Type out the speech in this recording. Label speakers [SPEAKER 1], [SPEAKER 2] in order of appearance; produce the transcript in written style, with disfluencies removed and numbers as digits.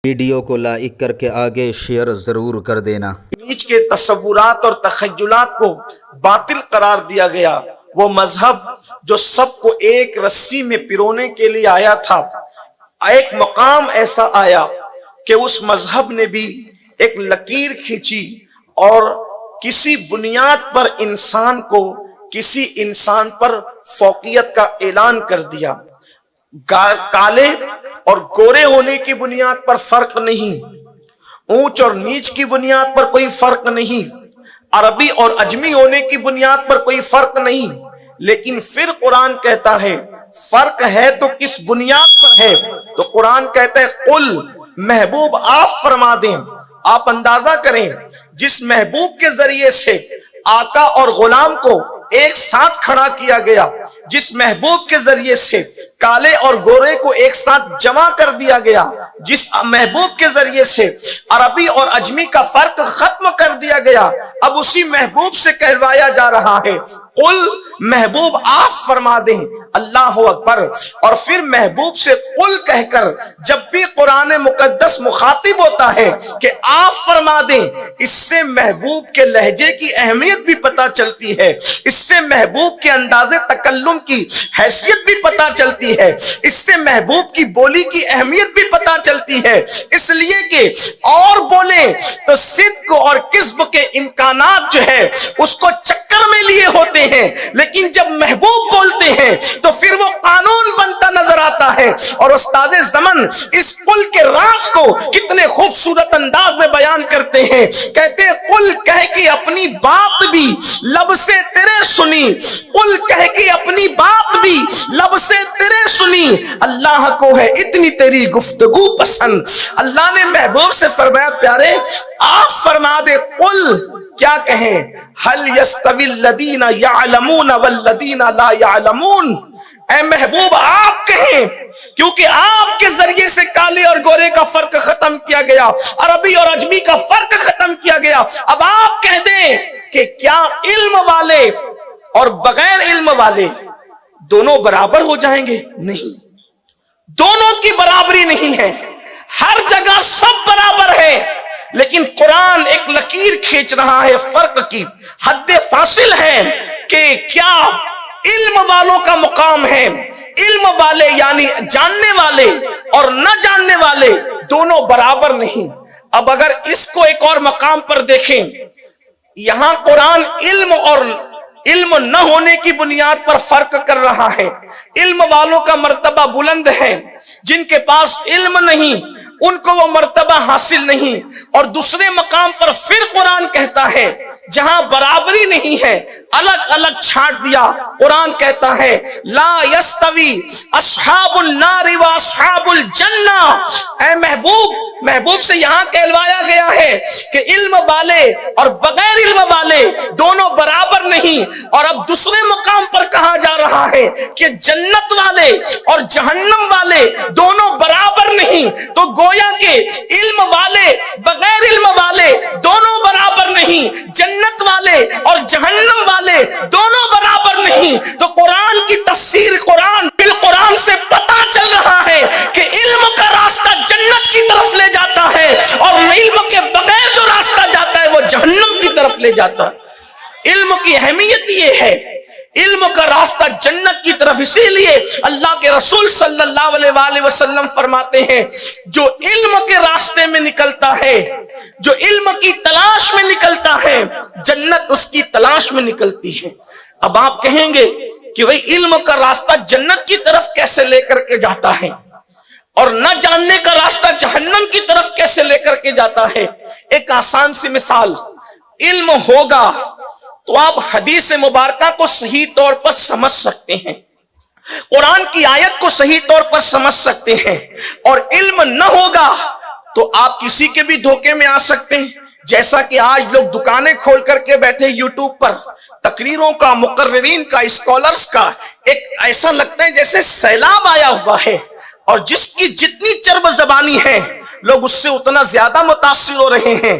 [SPEAKER 1] Video کو like کر کے آگے شیئر ضرور کر دینا۔
[SPEAKER 2] نیچ کے تصورات اور تخیلات کو باطل قرار دیا گیا، وہ مذہب جو سب کو ایک رسی میں پیرونے کے لیے آیا تھا، ایک مقام ایسا آیا کہ اس مذہب نے بھی ایک لکیر کھینچی اور کسی بنیاد پر انسان کو کسی انسان پر فوقیت کا اعلان کر دیا۔ کالے اور گورے ہونے کی بنیاد پر فرق نہیں، اونچ اور نیچ کی بنیاد پر کوئی فرق نہیں، عربی اور اجمی ہونے کی بنیاد پر کوئی فرق نہیں، لیکن پھر قرآن کہتا ہے فرق ہے تو کس بنیاد پر ہے؟ تو قرآن کہتا ہے قل، محبوب آپ فرما دیں، آپ اندازہ کریں جس محبوب کے ذریعے سے آقا اور غلام کو ایک ساتھ کھڑا کیا گیا، جس محبوب کے ذریعے سے کالے اور گورے کو ایک ساتھ جمع کر دیا گیا، جس محبوب کے ذریعے سے عربی اور اجمی کا فرق ختم کر دیا گیا، اب اسی محبوب سے کہلوایا جا رہا ہے قل، محبوب آپ فرما دیں، اللہ اکبر۔ اور پھر محبوب سے قل کہہ کر جب بھی قرآن مقدس مخاطب ہوتا ہے کہ آپ فرما دیں، اس سے محبوب کے لہجے کی اہمیت بھی پتہ چلتی ہے، اس سے محبوب کے انداز تکلم کی حیثیت بھی پتہ چلتی ہے، اس سے محبوب کی بولی کی اہمیت بھی پتہ چلتی ہے، اس لیے کہ اور بولیں تو صدق اور کذب کے امکانات جو ہے اس کو چکر میں لیے ہوتے ہیں، لیکن جب محبوب بولتے ہیں تو پھر وہ قانون بنتا نظر آتا ہے۔ اور استاد زمن اس قل کے راز کو کتنے خوبصورت انداز میں بیان کرتے ہیں، کہتے ہیں قل کہہ کے اپنی بات بھی لب سے تیرے سنی، قل کہہ کے اپنی بات بھی لب سے تیرے سنی، اللہ کو ہے اتنی تیری گفتگو پسند۔ اللہ نے محبوب سے فرمایا پیارے آپ فرما دے قل، کیا کہیں؟ هل يستوي الذين يعلمون والذين لا يعلمون، اے محبوب آپ کہیں، کیونکہ آپ کے ذریعے سے کالے اور گورے کا فرق ختم کیا گیا، عربی اور اجمی کا فرق ختم کیا گیا، اب آپ کہہ دیں کہ کیا علم والے اور بغیر علم والے دونوں برابر ہو جائیں گے؟ نہیں، دونوں کی برابری نہیں ہے، ہر جگہ سب برابر ہے، لیکن قرآن ایک لکیر کھینچ رہا ہے، فرق کی حد فاصل ہے کہ کیا علم والوں کا مقام ہے، علم والے یعنی جاننے والے اور نہ جاننے والے دونوں برابر نہیں۔ اب اگر اس کو ایک اور مقام پر دیکھیں، یہاں قرآن علم اور علم نہ ہونے کی بنیاد پر فرق کر رہا ہے، علم والوں کا مرتبہ بلند ہے، جن کے پاس علم نہیں ان کو وہ مرتبہ حاصل نہیں، اور دوسرے مقام پر پھر قرآن کہتا ہے جہاں برابری نہیں ہے الگ الگ چھانٹ دیا، قرآن کہتا ہے لا یستوی اصحاب النار و اصحاب الجنہ، اے محبوب سے یہاں کہلوایا گیا ہے کہ علم والے اور بغیر علم والے دونوں برابر نہیں، اور اب دوسرے مقام پر کہا جا رہا ہے کہ جنت والے اور جہنم والے دونوں برابر نہیں، تو گویا کہ علم والے بغیر علم والے دونوں برابر نہیں، جنت والے اور جہنم والے دونوں برابر نہیں، تو قرآن کی تفسیر قرآن بالقرآن سے پتہ چل رہا ہے کہ علم کا راستہ جنت کی طرف لے جاتا ہے، اور علم کے بغیر جو راستہ جاتا ہے وہ جہنم کی طرف لے جاتا ہے۔ علم کی اہمیت یہ ہے، علم کا راستہ جنت کی طرف، اسی لیے اللہ کے رسول صلی اللہ علیہ وآلہ وسلم فرماتے ہیں جو علم کے راستے میں نکلتا ہے، جو علم کی تلاش میں نکلتا ہے، جنت اس کی تلاش میں نکلتی ہے۔ اب آپ کہیں گے کہ وہی علم کا راستہ جنت کی طرف کیسے لے کر کے جاتا ہے اور نہ جاننے کا راستہ جہنم کی طرف کیسے لے کر کے جاتا ہے؟ ایک آسان سی مثال، علم ہوگا تو آپ حدیث مبارکہ کو صحیح طور پر سمجھ سکتے ہیں، قرآن کی آیت کو صحیح طور پر سمجھ سکتے ہیں، اور علم نہ ہوگا تو آپ کسی کے بھی دھوکے میں آ سکتے ہیں، جیسا کہ آج لوگ دکانیں کھول کر کے بیٹھے یوٹیوب پر تقریروں کا، مقررین کا، اسکالرز کا، ایک ایسا لگتا ہے جیسے سیلاب آیا ہوا ہے، اور جس کی جتنی چرب زبانی ہے لوگ اس سے اتنا زیادہ متاثر ہو رہے ہیں۔